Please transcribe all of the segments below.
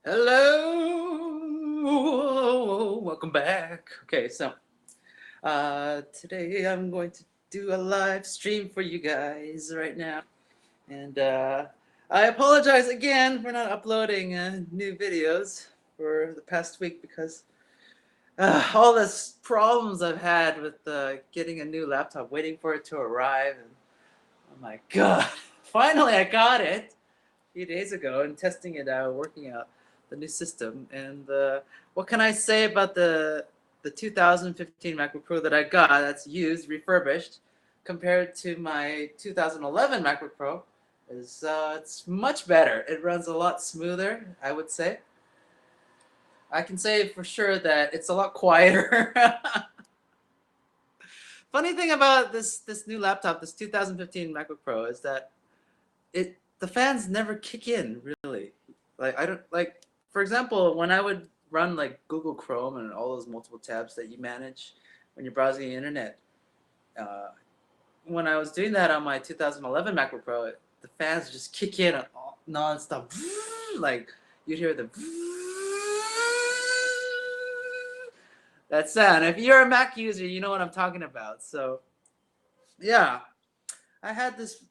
Hello, welcome back. Okay, so today I'm going to do a live stream for you guys right now, and I apologize again for not uploading new videos for the past week because all this problems I've had with getting a new laptop, waiting for it to arrive, and oh my god, finally I got it few days ago and testing it out, working out the new system. And what can I say about the 2015 MacBook Pro that I got that's used, refurbished, compared to my 2011 MacBook Pro? Is it's much better. It runs a lot smoother, I would say. I can say for sure that it's a lot quieter. Funny thing about this new laptop, this 2015 MacBook Pro, is that the fans never kick in really. Like I don't like, for example, when I would run like Google Chrome and all those multiple tabs that you manage when you're browsing the internet. Uh, when I was doing that on my 2011 MacBook Pro, the fans just kick in nonstop. Like you'd hear the that sound. If you're a Mac user, you know what I'm talking about. So yeah, I had this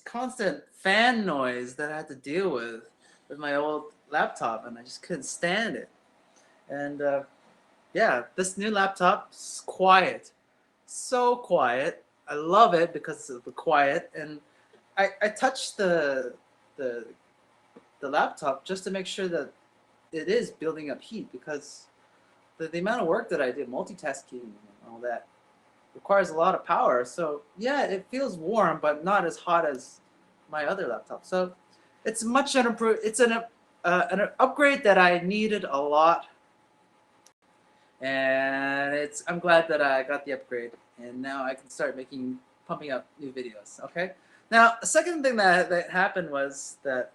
constant fan noise that I had to deal with my old laptop, and I just couldn't stand it. And yeah, this new laptop's quiet, so quiet. I love it because of the quiet, and I touched the the laptop just to make sure that it is building up heat because the amount of work that I did, multitasking and all that, requires a lot of power. So yeah, it feels warm, but not as hot as my other laptop. So it's much an improve. It's an upgrade that I needed a lot, and I'm glad that I got the upgrade, and now I can start pumping up new videos. Okay. Now, the second thing that happened was that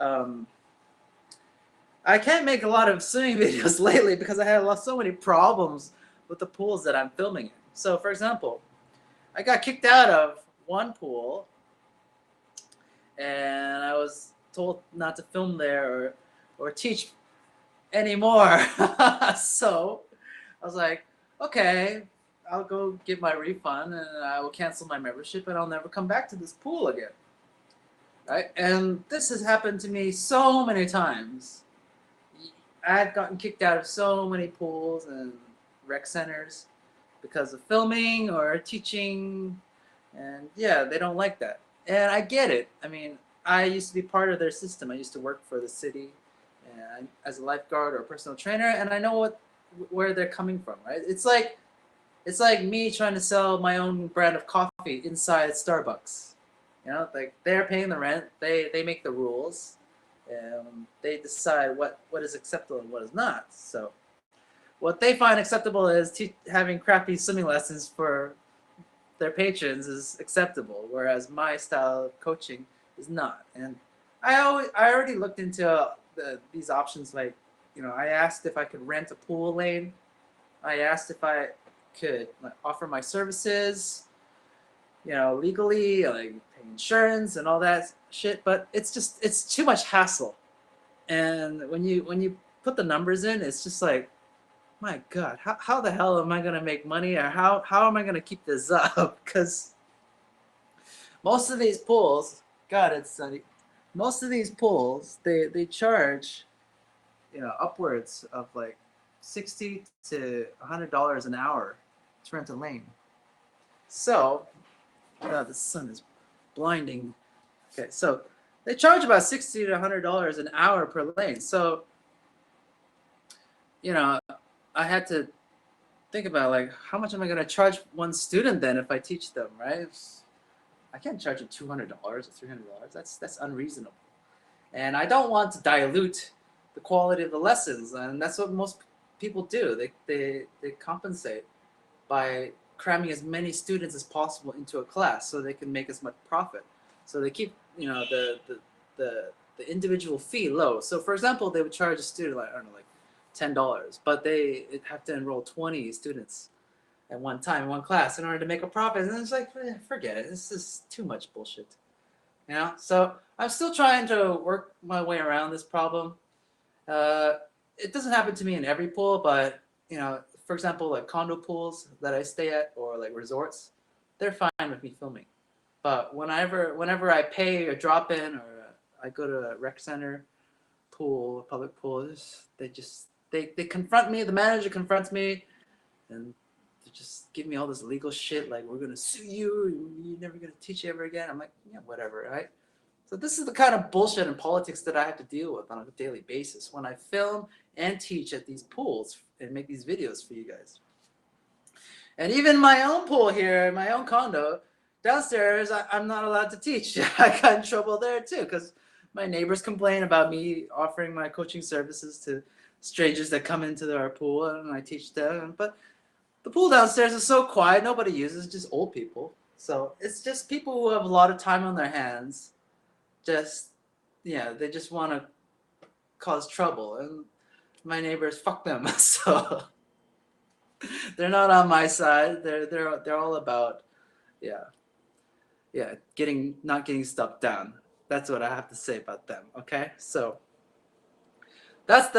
um, I can't make a lot of swimming videos lately because I had so many problems with the pools that I'm filming in. So, for example, I got kicked out of one pool, and I was told not to film there or teach anymore. So I was like, okay, I'll go get my refund and I will cancel my membership and I'll never come back to this pool again. Right? And this has happened to me so many times. I've gotten kicked out of so many pools and rec centers because of filming or teaching, and yeah, they don't like that. And I get it. I mean, I used to be part of their system. I used to work for the city and as a lifeguard or a personal trainer, and I know where they're coming from, right? It's like me trying to sell my own brand of coffee inside Starbucks. You know, like they're paying the rent, they make the rules, they decide what is acceptable and what is not. So what they find acceptable is having crappy swimming lessons for their patrons is acceptable, whereas my style of coaching is not. And I already looked into these options. Like, I asked if I could rent a pool lane. I asked if I could offer my services, legally, like pay insurance and all that shit. But it's too much hassle. And when you put the numbers in, it's just like, my God, how the hell am I gonna make money, or how am I gonna keep this up? Because most of these pools, God, it's sunny. Most of these pools, they charge, upwards of like $60 to $100 an hour to rent a lane. So, God, the sun is blinding. Okay, so they charge about $60 to $100 an hour per lane. So, you know, I had to think about, like, how much am I going to charge one student then if I teach them, right? I can't charge them $200 or $300. That's unreasonable. And I don't want to dilute the quality of the lessons, and that's what most people do. They compensate by cramming as many students as possible into a class so they can make as much profit. So they keep, the individual fee low. So for example, they would charge a student, like, I don't know, like $10, but they have to enroll 20 students at one time in one class in order to make a profit. And it's like, forget it. This is too much bullshit. So I'm still trying to work my way around this problem. Uh, it doesn't happen to me in every pool, but you know, for example, like condo pools that I stay at or like resorts, they're fine with me filming. But whenever I pay a drop in or I go to a rec center pool, a public pool, they confront me. The manager confronts me, and they just give me all this legal shit like we're gonna sue you. You're never gonna teach ever again. I'm like, yeah, whatever, right? So this is the kind of bullshit and politics that I have to deal with on a daily basis when I film and teach at these pools and make these videos for you guys. And even my own pool here, my own condo, downstairs, I'm not allowed to teach. I got in trouble there too because my neighbors complain about me offering my coaching services to strangers that come into our pool and I teach them. But the pool downstairs is so quiet, nobody uses, just old people. So it's just people who have a lot of time on their hands. Just, yeah, they just want to cause trouble. And my neighbors, fuck them. So they're not on my side. They're all about, yeah, yeah, not getting stuff done. That's what I have to say about them. Okay, so that's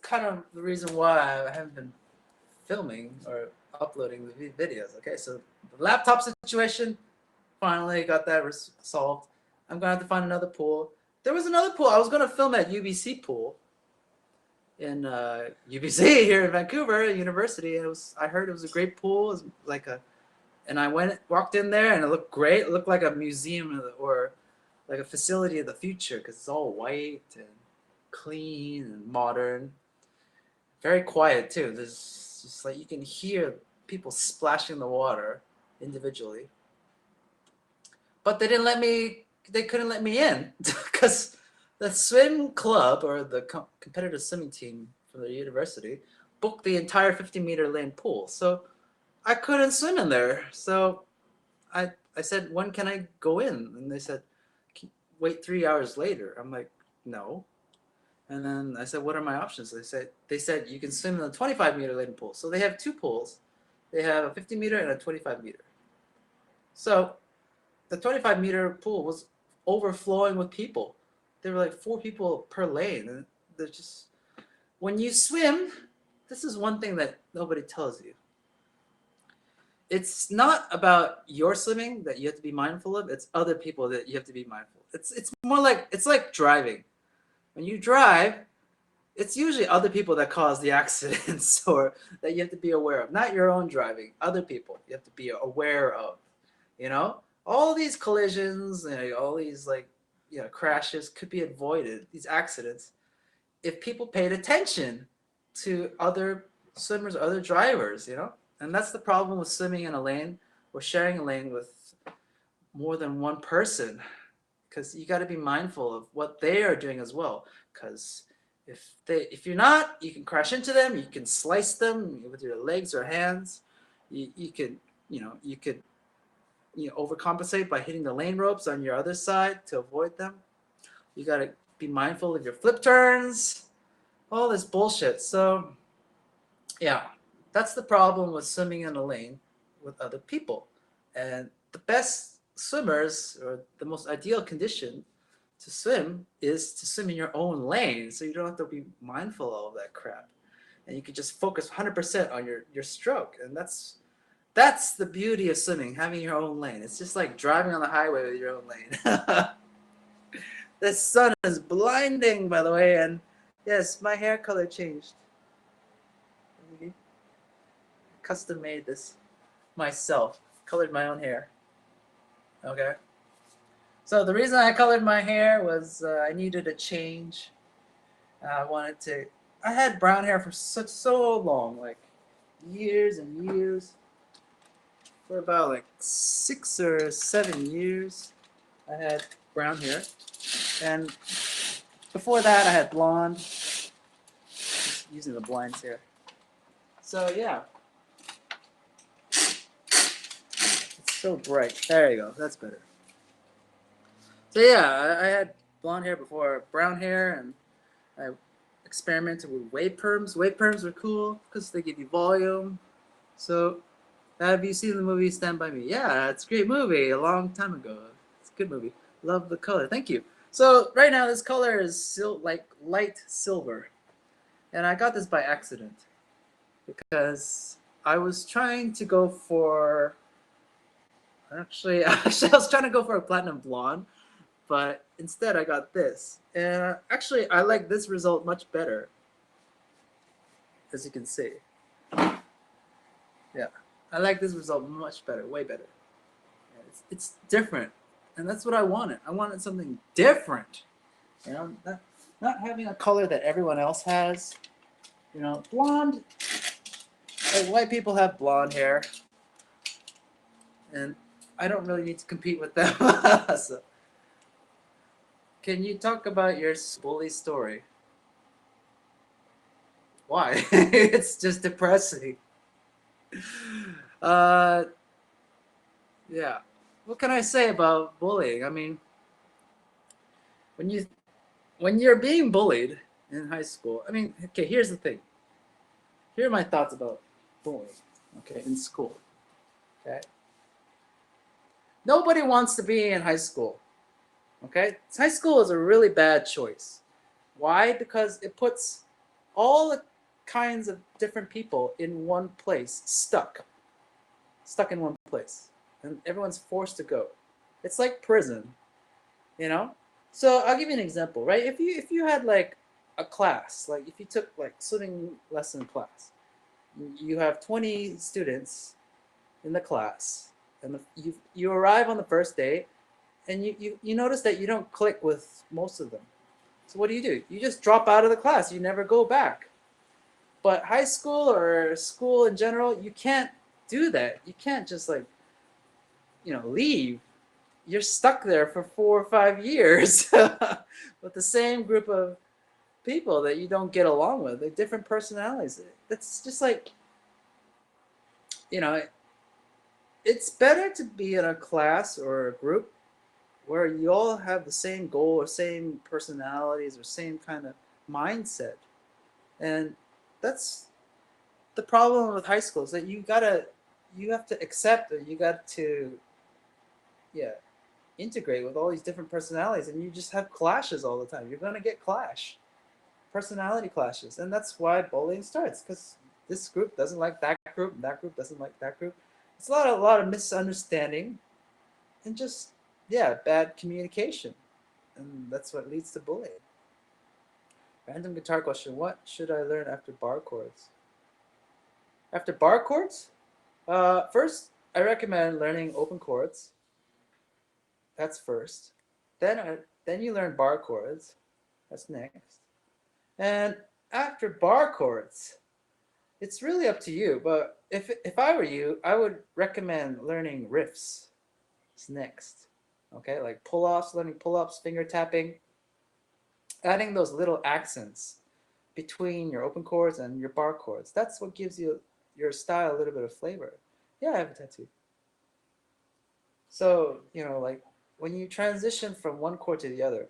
kind of the reason why I haven't been filming or uploading the videos. Okay, so the laptop situation, finally got that solved. I'm gonna have to find another pool. There was another pool I was gonna film at UBC pool in UBC here in Vancouver University. I heard it was a great pool. It was like a and I walked in there and it looked great. It looked like a museum or like a facility of the future because it's all white and clean and modern. Very quiet too. There's just like you can hear people splashing in the water individually. But they didn't let me. They couldn't let me in because the swim club or the competitive swimming team from the university booked the entire 50-meter lane pool. So I couldn't swim in there. So I said, when can I go in? And they said, wait 3 hours later. I'm like, no. And then I said, what are my options? They said you can swim in the 25-meter lane pool. So they have two pools. They have a 50-meter and a 25-meter. So the 25-meter pool was overflowing with people. There were like 4 people per lane. And they're just, when you swim, this is one thing that nobody tells you. It's not about your swimming that you have to be mindful of. It's other people that you have to be mindful. It's more like it's like driving. When you drive, it's usually other people that cause the accidents or that you have to be aware of. Not your own driving, other people you have to be aware of. You know, all these collisions and all these crashes could be avoided. These accidents, if people paid attention to other swimmers, other drivers. You know. And that's the problem with swimming in a lane or sharing a lane with more than one person, because you got to be mindful of what they are doing as well. Because if you're not, you can crash into them. You can slice them with your legs or hands. You could overcompensate by hitting the lane ropes on your other side to avoid them. You got to be mindful of your flip turns, all this bullshit. So yeah, that's the problem with swimming in a lane with other people. And the best swimmers, or the most ideal condition to swim, is to swim in your own lane. So you don't have to be mindful of all that crap. And you can just focus 100% on your stroke. And that's the beauty of swimming, having your own lane. It's just like driving on the highway with your own lane. The sun is blinding, by the way. And yes, my hair color changed. Custom made this myself, colored my own hair. Okay, so the reason I colored my hair was I needed a change. I had brown hair for so long, like years and years, for about like 6 or 7 years I had brown hair, and before that I had blonde. Just using the blinds here. So yeah, so bright. There you go. That's better. So yeah, I had blonde hair before brown hair, and I experimented with wave perms. Wave perms are cool because they give you volume. So have you seen the movie Stand By Me? Yeah, it's a great movie. A long time ago. It's a good movie. Love the color. Thank you. So right now this color is like light silver, and I got this by accident because I was trying to go for actually I was trying to go for a platinum blonde, but instead I got this, and actually I like this result much better, as you can see. Yeah, I like this result much better, way better. It's different, and that's what I wanted. I wanted something different. You know, not having a color that everyone else has. You know, blonde. Like white people have blonde hair, and I don't really need to compete with them. So, can you talk about your bully story? Why? It's just depressing. Uh, yeah. What can I say about bullying? I mean, when you when you're being bullied in high school, I mean, okay, here's the thing. Here are my thoughts about bullying. Okay, in school. Okay. Nobody wants to be in high school. Okay? High school is a really bad choice. Why? Because it puts all the kinds of different people in one place, stuck in one place. And everyone's forced to go. It's like prison, you know? So I'll give you an example, right? If you had like a class, like if you took like swimming lesson class, you have 20 students in the class, and you arrive on the first day, and you notice that you don't click with most of them. So what do? You just drop out of the class. You never go back. But high school or school in general, you can't do that. You can't just like, leave. You're stuck there for 4 or 5 years with the same group of people that you don't get along with. They're different personalities. That's just like, you know, it's better to be in a class or a group where you all have the same goal or same personalities or same kind of mindset. And that's the problem with high school, is that you have to accept, or you got to, yeah, integrate with all these different personalities, and you just have clashes all the time. You're going to get personality clashes, and that's why bullying starts, because this group doesn't like that group doesn't like that group. It's a lot of misunderstanding, and just, yeah, bad communication, and that's what leads to bullying. Random guitar question: what should I learn after bar chords? After bar chords, first I recommend learning open chords. That's first. Then you learn bar chords. That's next. And after bar chords, it's really up to you. But if I were you, I would recommend learning riffs. It's next. Okay, like pull-offs, learning pull-ups, finger tapping, adding those little accents between your open chords and your bar chords. That's what gives your style a little bit of flavor. Yeah, I have a tattoo. So, like when you transition from one chord to the other,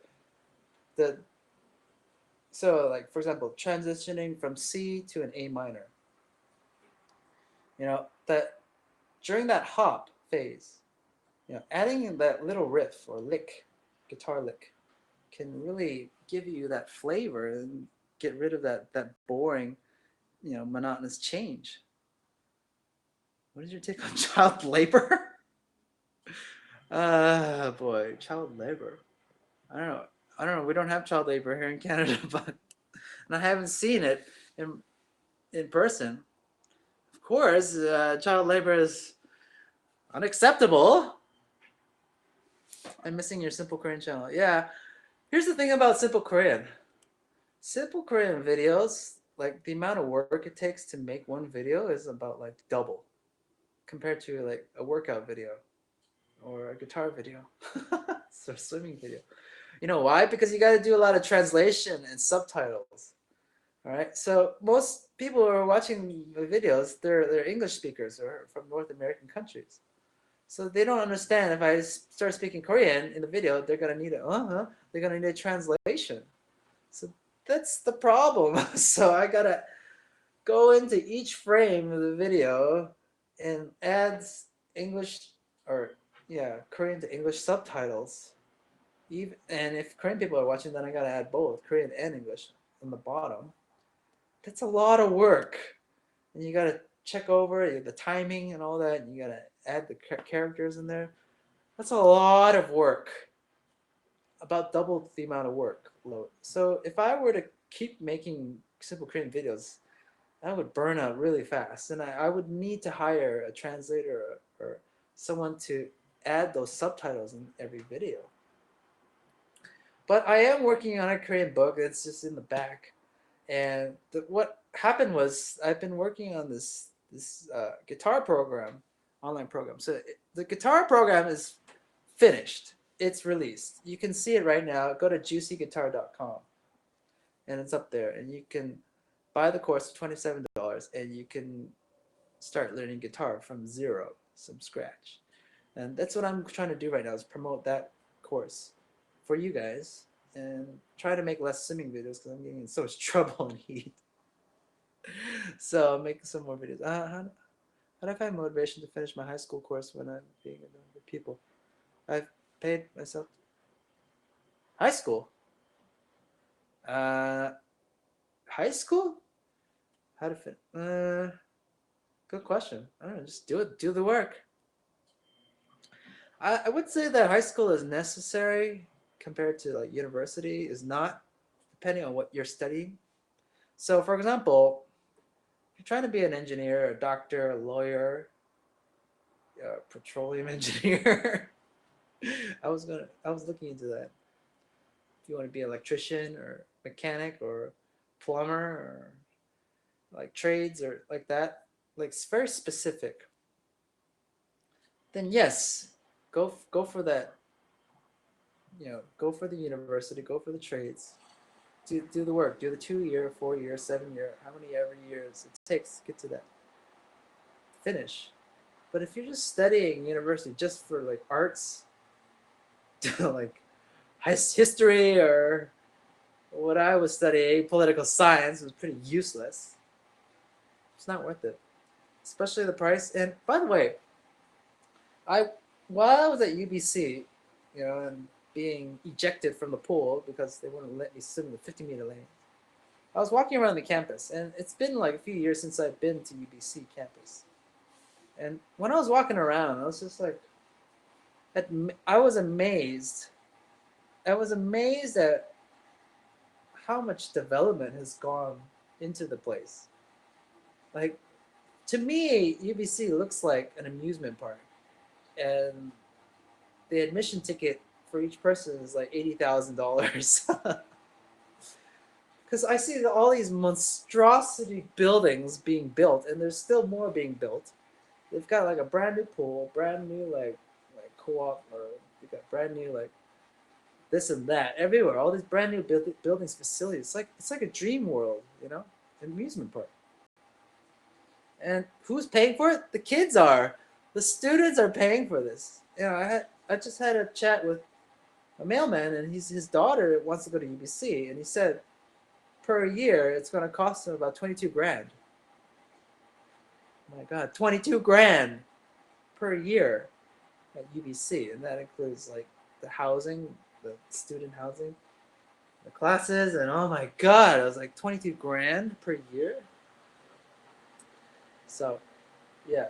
the so like for example, transitioning from C to an A minor, that during that hop phase, adding that little riff or lick, guitar lick, can really give you that flavor and get rid of that boring, monotonous change. What is your take on child labor? Boy, child labor. I don't know. I don't know. We don't have child labor here in Canada, but and I haven't seen it in person. Of course, child labor is unacceptable. I'm missing your Simple Korean channel. Yeah. Here's the thing about Simple Korean. Simple Korean videos, like the amount of work it takes to make one video is about like double compared to like a workout video or a guitar video. Or a swimming video. You know why? Because you got to do a lot of translation and subtitles. All right. So most people who are watching the videos, they're English speakers or from North American countries. So they don't understand if I start speaking Korean in the video, they're gonna need they're gonna need a translation. So that's the problem. So I gotta go into each frame of the video and add English or Korean to English subtitles. Even and if Korean people are watching, then I gotta add both Korean and English on the bottom. That's a lot of work, and you gotta check over the timing and all that, and you gotta add the characters in there. That's a lot of work, about double the amount of workload. So if I were to keep making simple Korean videos, I would burn out really fast, and I would need to hire a translator or someone to add those subtitles in every video. But I am working on a Korean book. It's just in the back. And what happened was I've been working on this guitar program, online program. So the guitar program is finished. It's released. You can see it right now. Go to juicyguitar.com, and it's up there. And you can buy the course for $27, and you can start learning guitar from zero, from scratch. And that's what I'm trying to do right now, is promote that course for you guys and try to make less swimming videos because I'm getting in so much trouble and heat. So I'll make some more videos. How do I find motivation to finish my high school course when I'm being annoyed with people? I've paid myself. High school? Uh, High school? How to fit? Good question. I don't know. Just do it. Do the work. I would say that high school is necessary compared to like university is not, depending on what you're studying. So, for example, if you're trying to be an engineer, a doctor, a lawyer, a petroleum engineer, I was looking into that. If you want to be an electrician or mechanic or plumber or like trades or like that, like it's very specific. Then yes, go for that. Go for the university, go for the trades, do the work, do the 2 year, 4 year, 7 year, how many ever years it takes to get to that finish. But if you're just studying university just for like arts, like history or what I was studying, political science, was pretty useless. It's not worth it, especially the price. And by the way, I while I was at UBC, and being ejected from the pool because they wouldn't let me swim in the 50-meter lane, I was walking around the campus, and it's been like a few years since I've been to UBC campus. And when I was walking around, I was just like, I was amazed. I was amazed at how much development has gone into the place. Like, to me, UBC looks like an amusement park, and the admission ticket for each person is like $80,000. Because I see all these monstrosity buildings being built, and there's still more being built. They've got like a brand new pool, brand new like co-op, or they got brand new like this and that everywhere. All these brand new buildings, facilities. It's like a dream world, an amusement park. And who's paying for it? The kids are. The students are paying for this. I just had a chat with a mailman, and his daughter wants to go to UBC, and he said per year it's going to cost him about 22 grand. My God, 22 grand per year at UBC, and that includes like the housing, the student housing, the classes, and oh my God, I was like 22 grand per year. So, yeah,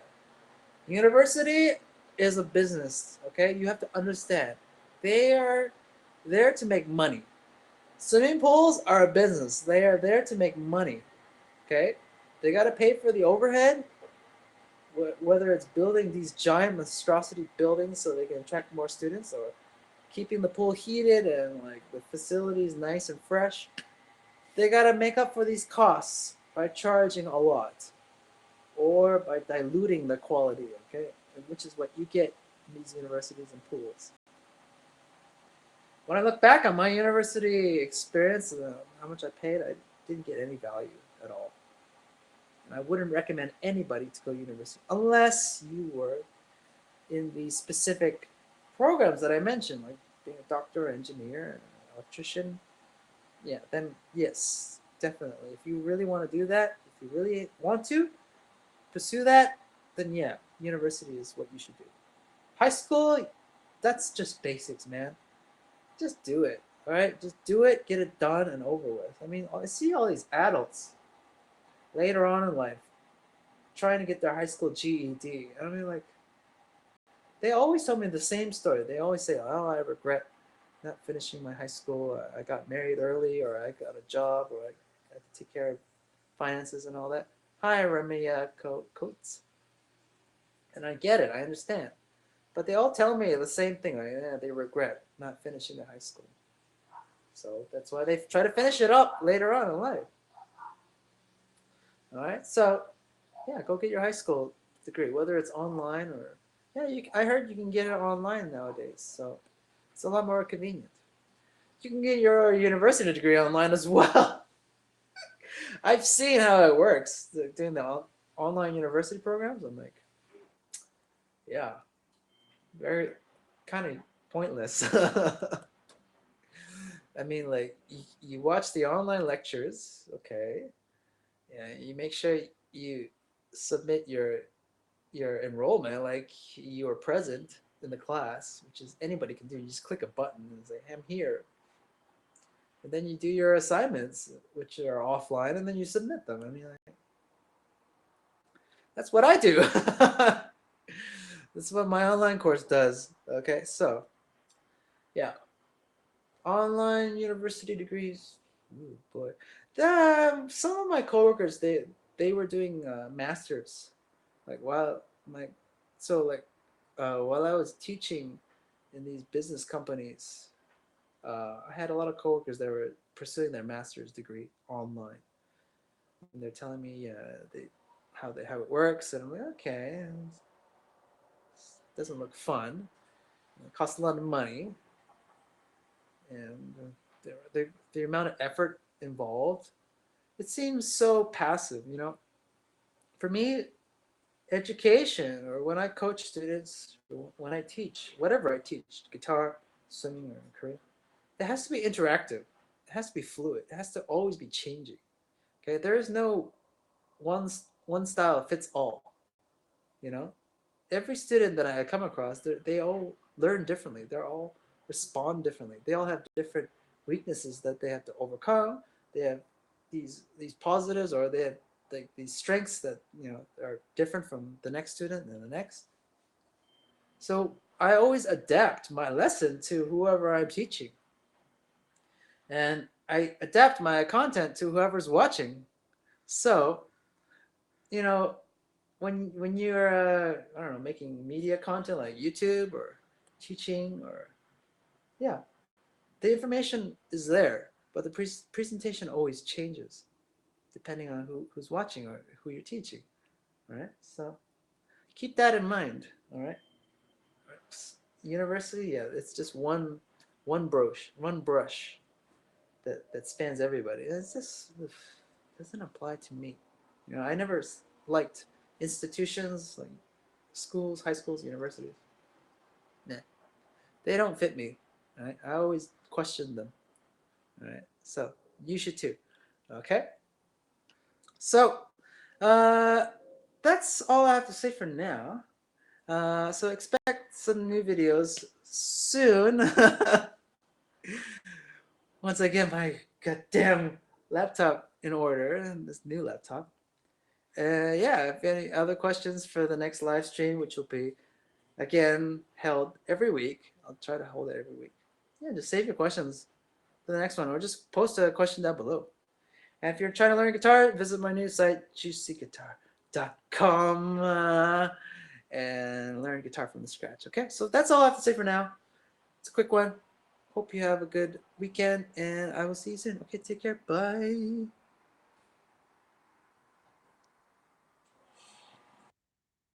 university is a business. Okay, you have to understand, they are there to make money. Swimming pools are a business. They are there to make money. Okay, they got to pay for the overhead, whether it's building these giant monstrosity buildings so they can attract more students, or keeping the pool heated and like the facilities nice and fresh. They got to make up for these costs by charging a lot or by diluting the quality, okay? Which is what you get in these universities and pools. When I look back on my university experience and how much I paid, I didn't get any value at all. And I wouldn't recommend anybody to go to university unless you were in the specific programs that I mentioned, like being a doctor, engineer, an electrician. Yeah, then yes, definitely. If you really want to do that, if you really want to pursue that, then yeah, university is what you should do. High school, that's just basics, man. just do it. All right, just do it, get it done and over with. I mean, I see all these adults later on in life trying to get their high school GED. I mean, like, they always tell me the same story. They always say, "Oh, I regret not finishing my high school. I got married early, or I got a job, or I had to take care of finances and all that." Hi, Remy Coates. And I get it. I understand. But they all tell me the same thing. Like, yeah, they regret not finishing their high school. So that's why they try to finish it up later on in life. All right. So yeah, go get your high school degree, whether it's online or yeah. I heard you can get it online nowadays, so it's a lot more convenient. You can get your university degree online as well. I've seen how it works doing the online university programs. I'm like, yeah, very kind of pointless. I mean, like you watch the online lectures, okay? Yeah, you make sure you submit your enrollment, like you are present in the class, which is anybody can do. You just click a button and say, "I'm here," and then you do your assignments, which are offline, and then you submit them. I mean, like, that's what I do. That's what my online course does. Okay, so yeah, online university degrees. Ooh, boy, some of my coworkers they were doing masters, like while like so like while I was teaching in these business companies, I had a lot of coworkers that were pursuing their master's degree online, and they're telling me how it works, and I'm like, okay, it doesn't look fun. It costs a lot of money, and the amount of effort involved, it seems so passive. For me, education or when I coach students, when I teach, whatever I teach, guitar, singing, or Korean, it has to be interactive. It has to be fluid. It has to always be changing. Okay, there is no one one style fits all. You know, every student that I come across, they all learn differently. They all respond differently. They all have different weaknesses that they have to overcome. They have these positives, or they have like these strengths that are different from the next student and the next. So I always adapt my lesson to whoever I'm teaching, and I adapt my content to whoever's watching. So you know when you're I don't know, making media content like YouTube or teaching, or yeah, the information is there, but the presentation always changes depending on who's watching or who you're teaching. All right, so keep that in mind. All right, university, yeah, it's just one brush that spans everybody. It's just doesn't apply to me. I never liked institutions like schools, high schools, universities. Nah, they don't fit me. Right? I always question them. All right, so you should too. Okay, so uh, that's all I have to say for now. So expect some new videos soon. Once I get my goddamn laptop in order, and this new laptop. Yeah, if any other questions for the next live stream, which will be again held every week, I'll try to hold it every week. Yeah, just save your questions for the next one, or just post a question down below. And if you're trying to learn guitar, visit my new site, juicyguitar.com, and learn guitar from the scratch. Okay, so that's all I have to say for now. It's a quick one. Hope you have a good weekend, and I will see you soon. Okay, take care. Bye.